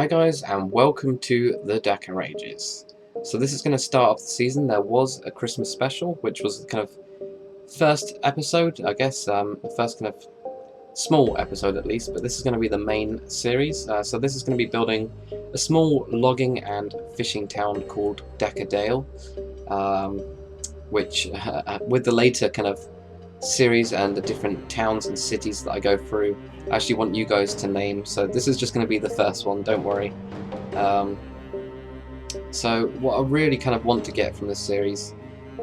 Hi guys, and welcome to the Dakr Ages. So this is going to start off the season. There was a Christmas special, which was the kind of first episode, I guess, the first kind of small episode at least, but this is going to be the main series. So this is going to be building a small logging and fishing town called Dakr, which with the later kind of series and the different towns and cities that I go through, I actually want you guys to name, so this is just going to be the first one, don't worry. So what I really kind of want to get from this series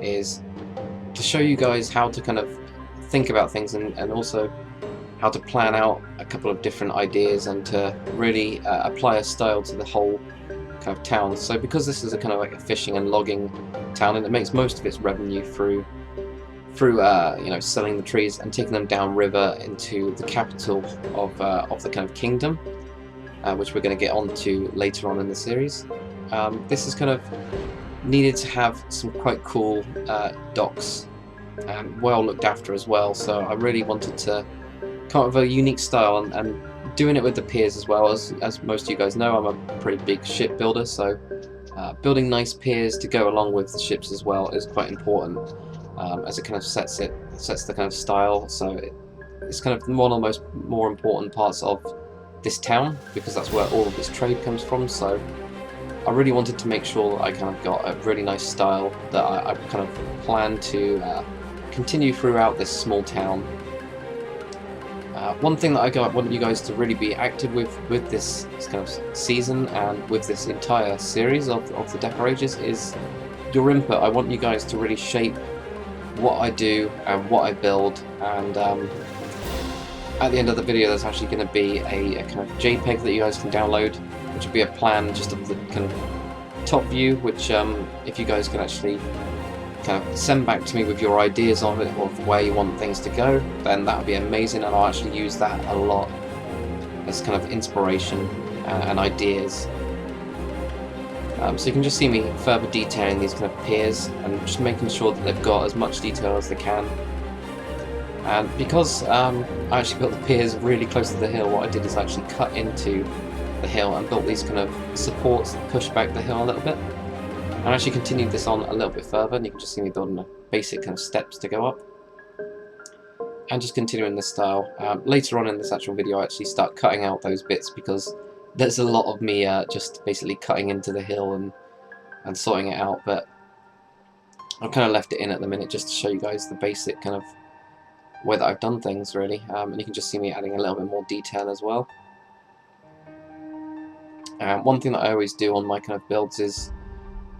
is to show you guys how to kind of think about things and also how to plan out a couple of different ideas and to really apply a style to the whole kind of town. So because this is a kind of like a fishing and logging town, and it makes most of its revenue through you know, selling the trees and taking them down river into the capital of the kind of kingdom, which we're going to get onto later on in the series. This is kind of needed to have some quite cool docks and well looked after as well, so I really wanted to come up with a unique style and doing it with the piers as well. As most of you guys know, I'm a pretty big ship builder, so building nice piers to go along with the ships as well is quite important. As it kind of sets the kind of style, so it's kind of one of the more important parts of this town, because that's where all of this trade comes from. So I really wanted to make sure that I kind of got a really nice style that I kind of plan to continue throughout this small town. One thing that I want you guys to really be active with this kind of season and with this entire series of the Dakr Ages is your input. I want you guys to really shape what I do and what I build, and at the end of the video there's actually going to be a kind of JPEG that you guys can download, which will be a plan just of the kind of top view, which if you guys can actually kind of send back to me with your ideas of it or where you want things to go, then that would be amazing, and I'll actually use that a lot as kind of inspiration and ideas. So you can just see me further detailing these kind of piers and just making sure that they've got as much detail as they can. And because I actually built the piers really close to the hill, what I did is actually cut into the hill and built these kind of supports that push back the hill a little bit. And I actually continued this on a little bit further, and you can just see me building a basic kind of steps to go up. And just continuing this style. Later on in this actual video I actually start cutting out those bits because there's a lot of me just basically cutting into the hill and sorting it out, but I've kind of left it in at the minute just to show you guys the basic kind of way that I've done things, really. And you can just see me adding a little bit more detail as well. One thing that I always do on my kind of builds is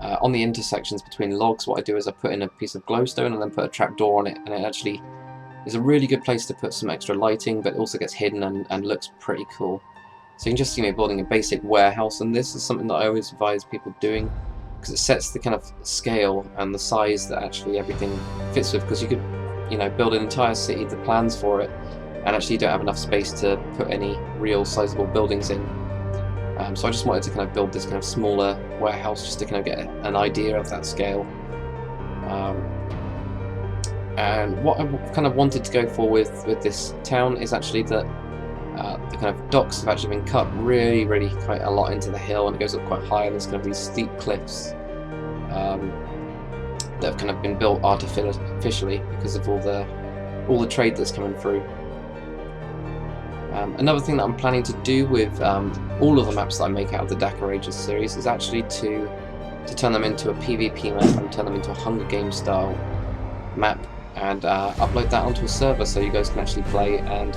on the intersections between logs, what I do is I put in a piece of glowstone and then put a trapdoor on it, and it actually is a really good place to put some extra lighting, but it also gets hidden and looks pretty cool. So you can just see me building a basic warehouse, and this is something that I always advise people doing because it sets the kind of scale and the size that actually everything fits with, because you could, you know, build an entire city, the plans for it, and actually you don't have enough space to put any real sizable buildings in. So I just wanted to kind of build this kind of smaller warehouse just to kind of get an idea of that scale. And what I kind of wanted to go for with this town is actually that the kind of docks have actually been cut really quite a lot into the hill, and it goes up quite high, and there's kind of these steep cliffs that have kind of been built artificially because of all the trade that's coming through. Another thing that I'm planning to do with all of the maps that I make out of the Dakr Ages series is actually to turn them into a PvP map and turn them into a Hunger Games style map, and upload that onto a server so you guys can actually play and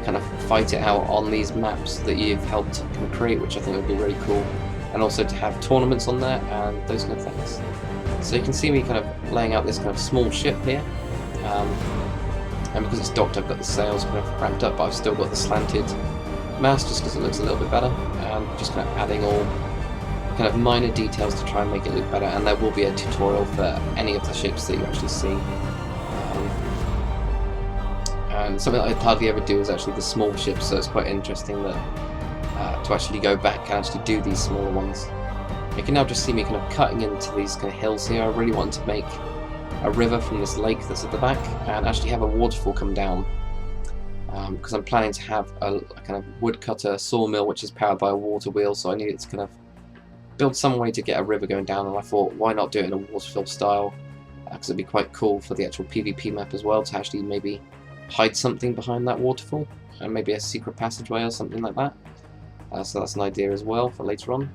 kind of fight it out on these maps that you've helped kind of create, which I think would be really cool, and also to have tournaments on there and those kind of things. So you can see me kind of laying out this kind of small ship here, and because it's docked I've got the sails kind of ramped up, but I've still got the slanted mast just because it looks a little bit better, and just kind of adding all kind of minor details to try and make it look better. And there will be a tutorial for any of the ships that you actually see. And something that I hardly ever do is actually the small ships, so it's quite interesting that to actually go back and actually do these smaller ones. You can now just see me kind of cutting into these kind of hills here. I really want to make a river from this lake that's at the back and actually have a waterfall come down. because I'm planning to have a kind of woodcutter sawmill which is powered by a water wheel, so I needed to kind of build some way to get a river going down, and I thought, why not do it in a waterfall style, because it'd be quite cool for the actual PvP map as well, to actually maybe hide something behind that waterfall, and maybe a secret passageway or something like that. So that's an idea as well for later on.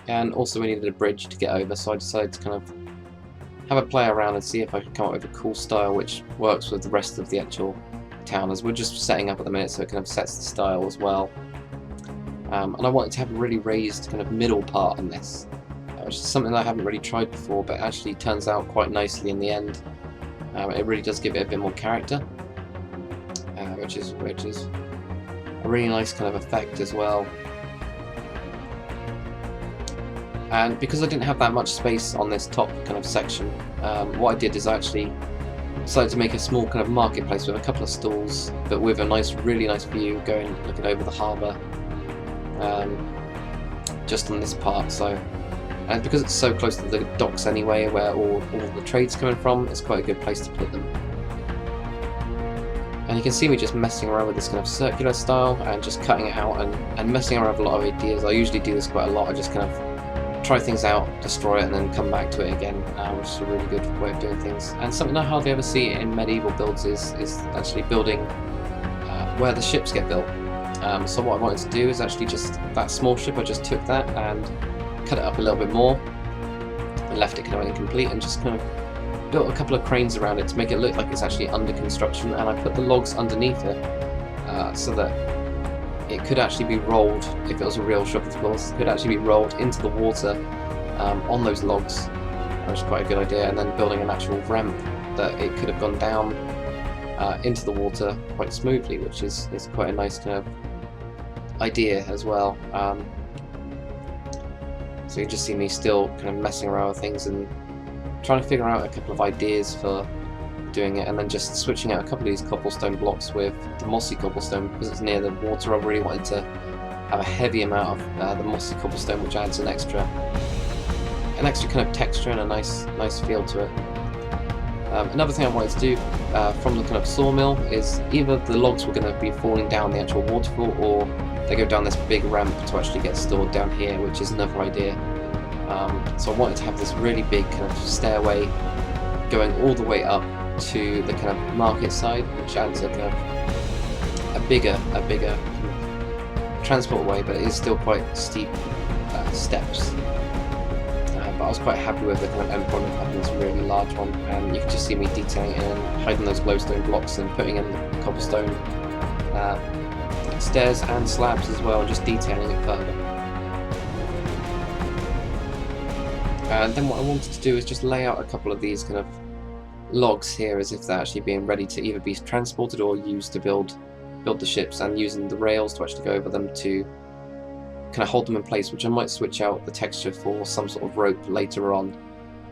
And also we needed a bridge to get over, so I decided to kind of have a play around and see if I could come up with a cool style which works with the rest of the actual town, as we're just setting up at the minute, so it kind of sets the style as well. And I wanted to have a really raised kind of middle part on this, which is something that I haven't really tried before, but actually turns out quite nicely in the end. It really does give it a bit more character, which is a really nice kind of effect as well. And because I didn't have that much space on this top kind of section, what I did is I actually decided to make a small kind of marketplace with a couple of stalls, but with a really nice view looking over the harbour, just on this part. So, and because it's so close to the docks anyway, where all the trade's coming from, it's quite a good place to put them. And you can see me just messing around with this kind of circular style and just cutting it out and messing around with a lot of ideas. I usually do this quite a lot. I just kind of try things out, destroy it, and then come back to it again, which is a really good way of doing things. And something I hardly ever see in medieval builds is actually building where the ships get built. So what I wanted to do is actually just that small ship, I just took that and cut it up a little bit more and left it kind of incomplete, and just kind of built a couple of cranes around it to make it look like it's actually under construction, and I put the logs underneath it so that it could actually be rolled, if it was a real ship of course, it could actually be rolled into the water on those logs, which is quite a good idea. And then building an actual ramp that it could have gone down into the water quite smoothly, which is quite a nice kind of idea as well. So you just see me still kind of messing around with things and trying to figure out a couple of ideas for doing it, and then just switching out a couple of these cobblestone blocks with the mossy cobblestone because it's near the water. I really wanted to have a heavy amount of the mossy cobblestone, which adds an extra kind of texture and a nice feel to it. Another thing I wanted to do from the kind of sawmill is either the logs were going to be falling down the actual waterfall, or they go down this big ramp to actually get stored down here, which is another idea. So I wanted to have this really big kind of stairway going all the way up to the kind of market side, which adds a kind of a bigger transport way, but it is still quite steep steps. But I was quite happy with the kind of endpoint of having this really large one, and you can just see me detailing it and hiding those glowstone blocks and putting in the cobblestone stairs and slabs as well, and just detailing it further. And then what I wanted to do is just lay out a couple of these kind of logs here as if they're actually being ready to either be transported or used to build the ships, and using the rails to actually go over them to kind of hold them in place, which I might switch out the texture for some sort of rope later on.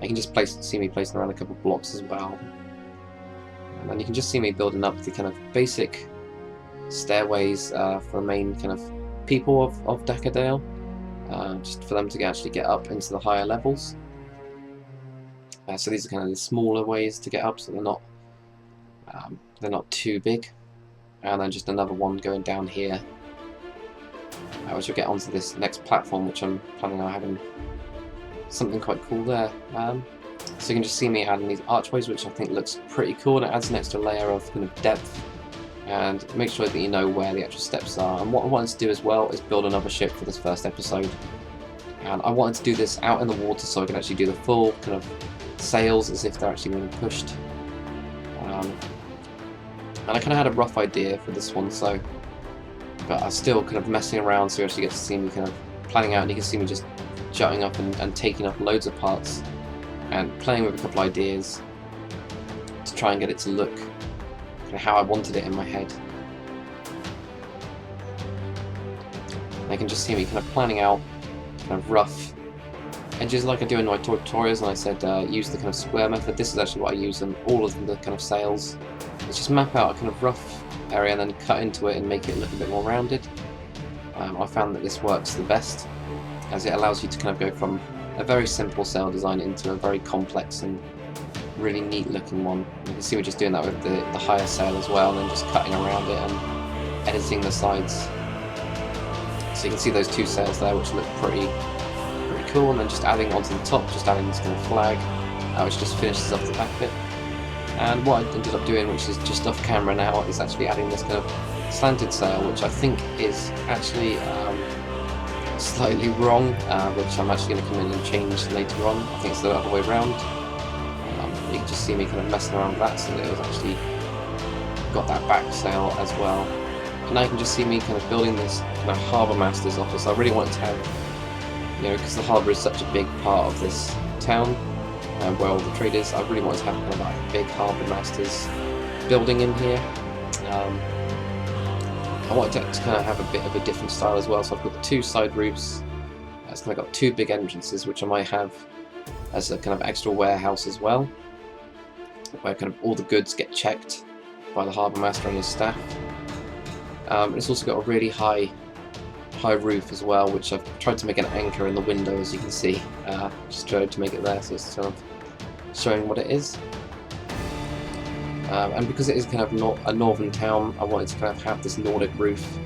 You can just see me placing around a couple of blocks as well, and then you can just see me building up the kind of basic stairways for the main kind of people of Dakr, just for them to actually get up into the higher levels. So these are kind of the smaller ways to get up, so they're not too big. And then just another one going down here, which will get onto this next platform, which I'm planning on having something quite cool there. So you can just see me adding these archways, which I think looks pretty cool, and it adds an extra layer of kind of depth, and make sure that you know where the actual steps are. And what I wanted to do as well is build another ship for this first episode, and I wanted to do this out in the water so I could actually do the full kind of sails as if they're actually being pushed. And I kind of had a rough idea for this one, but I was still kind of messing around, so you actually get to see me kind of planning out, and you can see me just jutting up and taking up loads of parts and playing with a couple of ideas to try and get it to look kind of how I wanted it in my head. And you can just see me kind of planning out kind of rough edges like I do in my tutorials, and I said use the kind of square method. This is actually what I use in all of the kind of sails. It's just map out a kind of rough area and then cut into it and make it look a bit more rounded. I found that this works the best, as it allows you to kind of go from a very simple sail design into a very complex and really neat looking one. You can see we're just doing that with the higher sail as well, and then just cutting around it editing the sides. So you can see those two sails there, which look pretty cool, and then just adding onto the top, just adding this kind of flag, which just finishes off the back bit. And what I ended up doing, which is just off camera now, is actually adding this kind of slanted sail, which I think is actually slightly wrong, which I'm actually going to come in and change later on. I think it's the other way around. You can just see me kind of messing around with that, so that it was actually got that back sail as well. And now you can just see me kind of building this kind of harbour master's office. I really wanted to have, you know, because the harbour is such a big part of this town, where all the trade is, I really wanted to have kind of like a big harbour master's building in here. I wanted to kind of have a bit of a different style as well, so I've got the two side roofs. It's kind of got two big entrances, which I might have as a kind of extra warehouse as well, where kind of all the goods get checked by the harbour master and his staff. It's also got a really high roof as well, which I've tried to make an anchor in the window, as you can see. Just tried to make it there, so it's kind of showing what it is. And because it is kind of a northern town, I wanted to kind of have this Nordic roof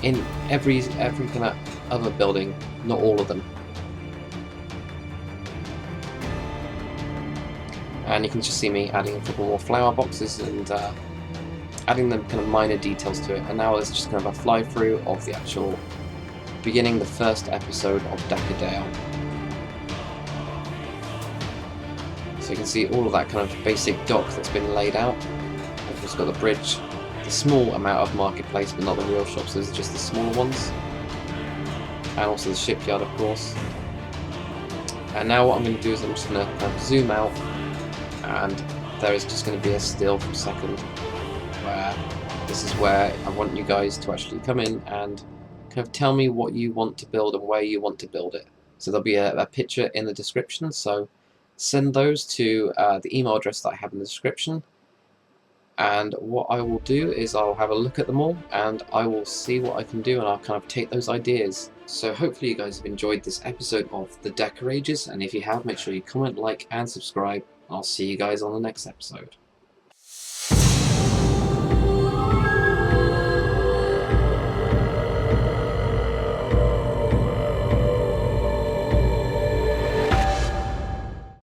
in every kind of other building, not all of them. And you can just see me adding a couple more flower boxes and adding them kind of minor details to it. And now there's just kind of a fly through of the actual beginning, the first episode of Dakr. So you can see all of that kind of basic dock that's been laid out. I've just got the bridge, the small amount of marketplace, but not the real shops, those are just the smaller ones. And also the shipyard, of course. And now what I'm going to do is I'm just going to kind of zoom out, and there is just going to be a still for a second, where this is where I want you guys to actually come in and kind of tell me what you want to build and where you want to build it. So there'll be a picture in the description, so send those to the email address that I have in the description, and what I will do is I'll have a look at them all and I will see what I can do, and I'll kind of take those ideas. So hopefully you guys have enjoyed this episode of the Dakr Ages, and if you have, make sure you comment, like and subscribe. I'll see you guys on the next episode.